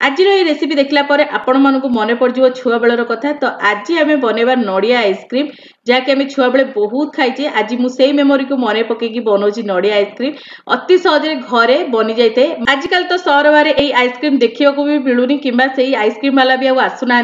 आज रेसिपी देखला परे आपण मानकु मने पड़ जिवो छुआ बेलर कथा। तो आज आम बनवा नड़िया आइसक्रीम जहाँकि आम छुआ बेले बहुत खाइचे। आज मुझे मेमोरी को मन पकईकी बनाऊँ नड़िया आइसक्रीम अति सहजे घरे बनी जाए। आजिकल तो सहर बारे यही आइसक्रीम देखा भी मिलूनी कि आइसक्रीम वाला भी आसुना।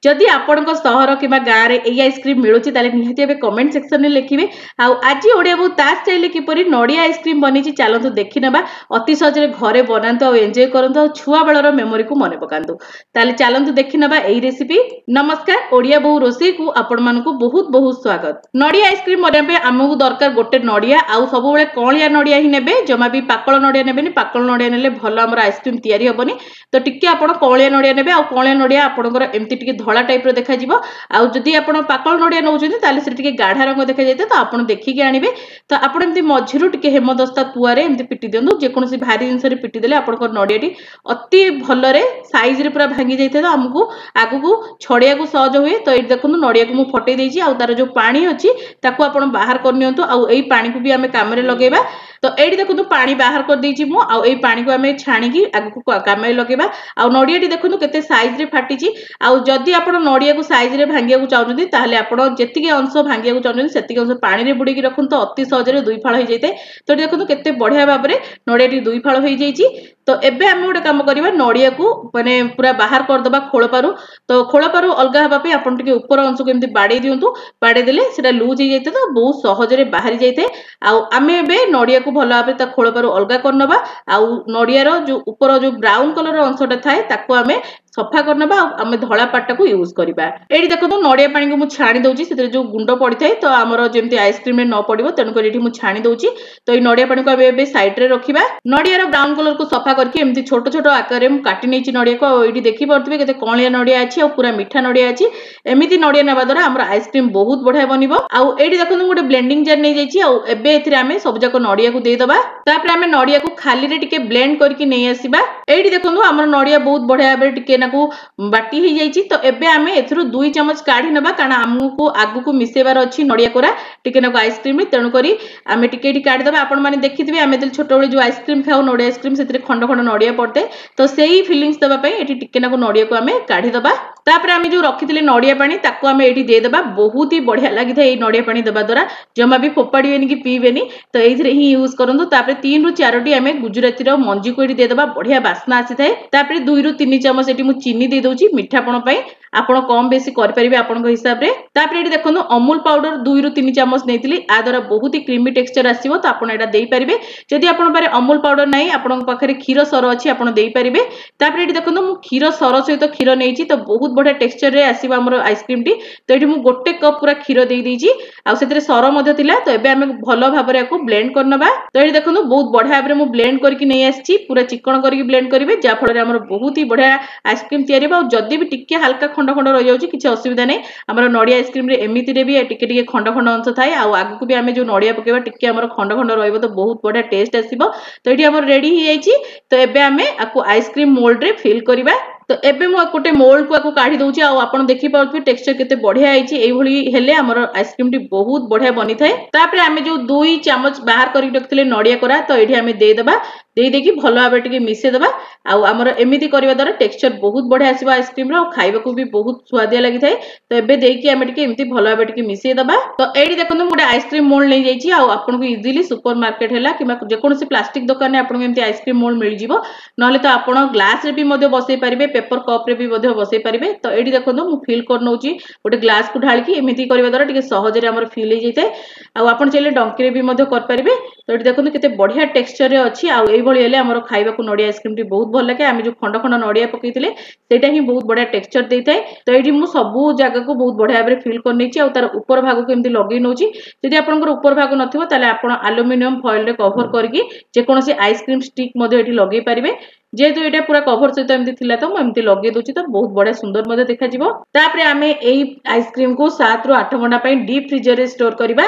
जदि आपण सहर कि गाँव में यही आइसक्रीम मिलूँ निहाती कमेंट सेक्शन में लिखे। आज ओडिया बहुत ता स्टाइल किपरि नड़िया आइसक्रीम बनी चलतु देखी ना अति सहजे घरे बनातु एंजॉय करतु छुआ बेलर मेमोरी को मन पकातु। ताले चलतु देखी ना यही रेसिपी। नमस्कार, ओडिया बहु रोषे को आपण मानकु बहुत बहुत स्वागत। नड़िया आइसक्रीम बनाबे आमको दरकार गोटे नड़िया आउ सब बेले कलिया नड़िया ही नेबे, जमा भी पाकल नड़िया नेबेनी। पाकल नड़िया नेले भल हमर आइसक्रीम तैयारी हेबनी। तो टिके आपण कलिया नड़िया नेबे आउ कलिया नड़िया आपनकर एमती टिके धला टाइप रो देखा जिवो। आउ जदि आपण पाकल नड़िया नउछथि ताले से टिके गाढ़ा रंग देखा जायते तो आपण देखिके आनिबे। तो आपण एमती मझिरु टिके हेमदस्ता तुआरे एमती पिटी दियंतु। जे कोनोसी भारी जिंस रे पिटी देले आपनकर नड़ियाटी अति भलरे साइज रे पूरा भांगी जाइते तो हमकु आगु छड़िया को सहज हुए। तो ये देखो नड़िया को मुझे फटई देछि आउ तार जो पानी अच्छी ताकू आपण बाहर कर नियंतु। आउ एई पानी को भी आमे काम रे लगेबा। तो एडी देखो पानी बाहर कर देछि मु आउ एई पानी को आमे छाणी आगु को काम रे लगेबा। आउ नड़ियाटी देखो केते साइज रे फाटिछि। आउ जदि आपण नड़िया को साइज रे भांगिया को चाहउछथि ताहले आपण जेतिके अंश भांगिया को चाहउछथि सेतिके अंश पानी रे बुडीकी रखुन तो अति सहज रे दुई फाळ हो जाइते। तो देखो केते बढ़िया भाबरे नड़ियाटी दुई फाळ हो जाइछि। तो एबे आमे गोटे काम करिबा नड़िया को माने पूरा बाहर कर दबा खोलपारु। तो खोलपारु अलगा हबा पे आपण टिके ऊपर अंश को एमती बाडे दियंतु। बाडे देले सेटा लूज हो जाइते तो बहुत सहज रे बाहरी जाइते। आउ आमे एबे नड़िया को भलो भाबे ता खोलपारु अलगा करनबा। आउ नड़िया रो जो ऊपर जो ब्राउन कलर अंशटा थाए ताको आमे सफा करनबा। आम धला पाटा को यूज करिबा। एडी देखो नड़िया पानी को मु छाणी दउची। सेते जो गुंड पड़ी थाए तो हमर जेमती आइसक्रीम में न पड़िबो तेनु कर एठी मु छाणी दउची। तो ई नड़िया पानी को एबे साइड रे रखिबा। नड़िया रो ब्राउन कलर को सफा करके एमती छोट छोट आकार रे मु काटी नेची नड़िया को। एठी देखि परतबे केते कलिया नड़िया अछि और पूरा मीठा नड़िया अछि। एमिति नड़िया नेबा द्वारा हमर आइसक्रीम बहुत बढ़िया बनिबो। आउ एठी देखो गोटे ब्लेंडिंग जार नै जाइछि। आउ एबे एथिरे आमे सब जाको नड़िया को दे दबा। तापर आमे नड़िया को खाली रे टिके ब्लेंड करके नै आसीबा। एठी देखो हमर नड़िया बहुत बढ़िया बे टिके नाकू बाटी ही जाइछि। तो एबे आमे एथरो 2 चम्मच काढी नबा कारण हमको आगु को मिसेबार अछि नड़िया कोरा टिके नाकू आइसक्रीम में। तेनु करी आमे टिके एठी काढी दबा। आपण माने देखिथिबे आमे दिल छोट बेले जो आइसक्रीम खाउ नड़िया आइसक्रीम सेतिरे खंड खंड नड़िया पड़ते। तो सेही फीलिंग्स दबा पई एठी टिके नाकू नड़िया को आमे काढी दबा। तापर आमे जो रखिथिले नड़िया पानी ताको आमे एठी दे दबा। बहुत ही बढ़िया लागि थाए ए नड़िया पानी दबा द्वारा जमा भी फोपाडीबेनी कि पीबेनी। तो एथिरे ही यूज करंतु। तापर 3 रु 4 टी आमे गुजराती रो मंजी को एठी दे दबा। बढ़िया बास्ना आसी थाए। तापर 2 रु 3 चम्मच एठी मु चीनी दे दउची मिठापण पई। आपण कम बेसी कर परिबे आपण को हिसाब रे। तापर एठी देखनु अमूल पाउडर 2 रु 3 चम्मच नेतिली। आ द्वारा बहुत ही क्रीमी टेक्सचर आसीबो। तो आपण एटा देई परिबे। जदि आपण पारे अमूल पाउडर नाही आपण पाखरे क्षीर सर अछि आपण देई परिबे। तापर एठी देखनु मु क्षीर सर सहित क्षीर नेइची। तो बहुत बढ़िया टेक्सचर रे आसीबो हमर आइसक्रीम टी। तो एठी मु गोटे कप पूरा क्षीर देई देइची। आ सेतरे सर मध्ये थिला। तो एबे आमे भलो भाबरे याको ब्लेंड करनबा। तो एठी देखनु बहुत बढ़िया भाबरे मु ब्लेंड करके नै आछी। पूरा चिकन करके ब्लेंड करिवे जा फळे हमर बहुत ही बढ़िया आइसक्रीम तयारी बा। जदि भी टिके हल्का खंड खंड रहि जाउची किछि असुविधा नै। हमर नड़िया आइसक्रीम रे एमिति रे भी टिके टिके खंड खंड अंश थाए। आ आगु को भी आमे जो नड़िया पकेबा टिके हमर खंड खंड रहइबो तो बहुत बढ़िया टेस्ट आसीबो। तो एठी हमर रेडी ही जाइची। तो एबे आमे आकु आइसक्रीम मोल्ड रे फिल करिबा। तो एबे मु गोटे मोल्ड को आकु काढी दउची। आ आपण देखि पाउथबे टेक्सचर केते बढ़िया आइची। एई भली हेले हमर आइसक्रीम टी बहुत बढ़िया बनि थाए। तापर आमे जो 2 चम्मच बाहर करि रखथिले नड़िया कोरा तो एठी आमे दे दबा। देई देखि भलो भाबे टिके मिसे दबा। आ हमर एमिति करिवा द्वारा टेक्सचर बहुत बढ़िया आसीबो आइसक्रीम रो। खाइबा को भी बहुत स्वादिया लागि थाए। तो एबे देकी आमे टिके एमिति भलो भाबे टिके मिसे दबा। तो एठी देखंतु मोटे आइसक्रीम मोल्ड नै जाइची। आ आपण को इजीली सुपर मार्केट हैला किबा जे कोनोसी प्लास्टिक दुकान ने आपण को एमिति आइसक्रीम मोल्ड मिल जिवो। नहले तो आपण ग्लास रे भी मध्ये बसई परिबे, पेपर कप रे भी मध्ये बसई परिबे। तो एठी देखंतु मु फिल कर नउची गोटे ग्लास को ढाळकी एमिति करिवा द्वारा टिके सहज रे हमर फिल हे जइते। आ आपण चले डंकी रे भी मध्ये कर परिबे। तो एठी देखंतु केते बढ़िया टेक्सचर रे अछि। आ एई भली हेले हमर खाइबा को नड़िया आइसक्रीम टी बहुत भल लागे। आमे जो खंड खंड नड़िया पकईतिले सेटा ही बहुत बढ़िया टेक्सचर देइथाय। तो एठी मु सबु जगह को बहुत बढ़िया भाबरे फिल कर नेची। आ तार ऊपर भाग को एमिति लगई नउची। जदि आपनकर ऊपर भाग नथिबो ताले आपण एल्युमिनियम फॉइल रे कवर करके जे कोनोसी आइसक्रीम स्टिक मध्ये एठी लगई परिबे। जेहेतु एटा पूरा कवर सहित एमती थिला तो मु एमती लगे दोची। तो बहुत बढ़िया सुंदर मध्ये देखा जिवो। तापरे आमे एई आइसक्रीम को 7 रु 8 घंटा पई डीप फ्रीजर रे स्टोर करिबा।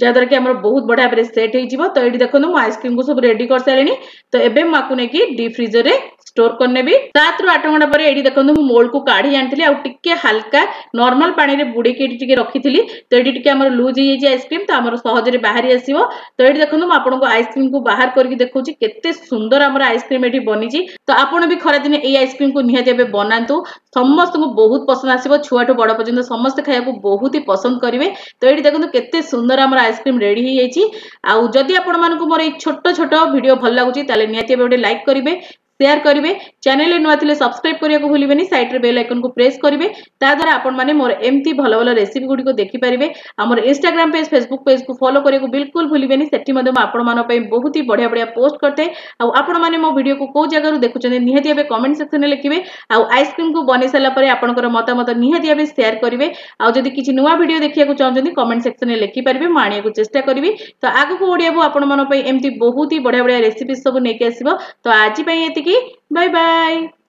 जहाँद्वारा कि आमर बहुत बढ़िया भाव सेट हो। तो ये देखो मु आइसक्रीम को सब रेडी कर सारे। तो एबे माकु नेकी डीप फ्रीजर रे स्टोर करने 7 ରୁ 8 घंटा पर ये देखो मु मोल्ड को काढ़ी आनी आ टिके हल्का नॉर्मल पानी रे बुड़े के टिके रखी तो ये टिके हमर लूज हो जाय आइसक्रीम तो हमर सहज रे बाहरी आसीबो। तो ये देखो मु आपन को आइसक्रीम को बाहर करके देखौची केते सुंदर हमर आइसक्रीम एठी बनी छी। तो आपन भी खरा दिन ए आइसक्रीम को निहाते एबे बनांतु, समस्त को बहुत पसंद आसीबो, छुआ ठो बड़ पर्यंत समस्त खाया को बहुत ही पसंद करिवे। तो ये देखो केते सुंदर हमर आइसक्रीम रेडी हो जाय छी। आ जदी आपन मान को मोर ए छोटो छोटो वीडियो भल लागुची ताले निहाते एबे लाइक करिवे, शेयर करिवे, चैनल नुआ थिले सब्सक्राइब करिया को भूलिबेनी, साइड रे बेल आइकन को प्रेस करिवे। ता द्वारा आपन माने मोर एम्ति भलो भलो रेसिपी गुडी को देखि परिबे। हमर इंस्टाग्राम पेज फेसबुक पेज को फॉलो करिया को बिल्कुल भूलिबेनी, सेठी मध्ये आपन मान पई बहुत ही बढ़िया बढ़िया पोस्ट करते। आ आपन माने मो वीडियो को को जगह रु देखुचने निहाती एबे कमेंट सेक्शन में लिखिबे। आ आइसक्रीम को बने साला परे आपनकर मतामत निहाती एबे शेयर करिवे। आ जदी किछि नुआ वीडियो देखिया को चाहउछन्ती कमेंट सेक्शन में लिखि परिबे, म आनिया को चेष्टा करिवि। तो आगु को ओडिया बो आपन मान पई एम्ति बहुत ही बढ़िया बढ़िया रेसिपी सब नेके आसीबो। तो आज पई एतिकी, बाय बाय।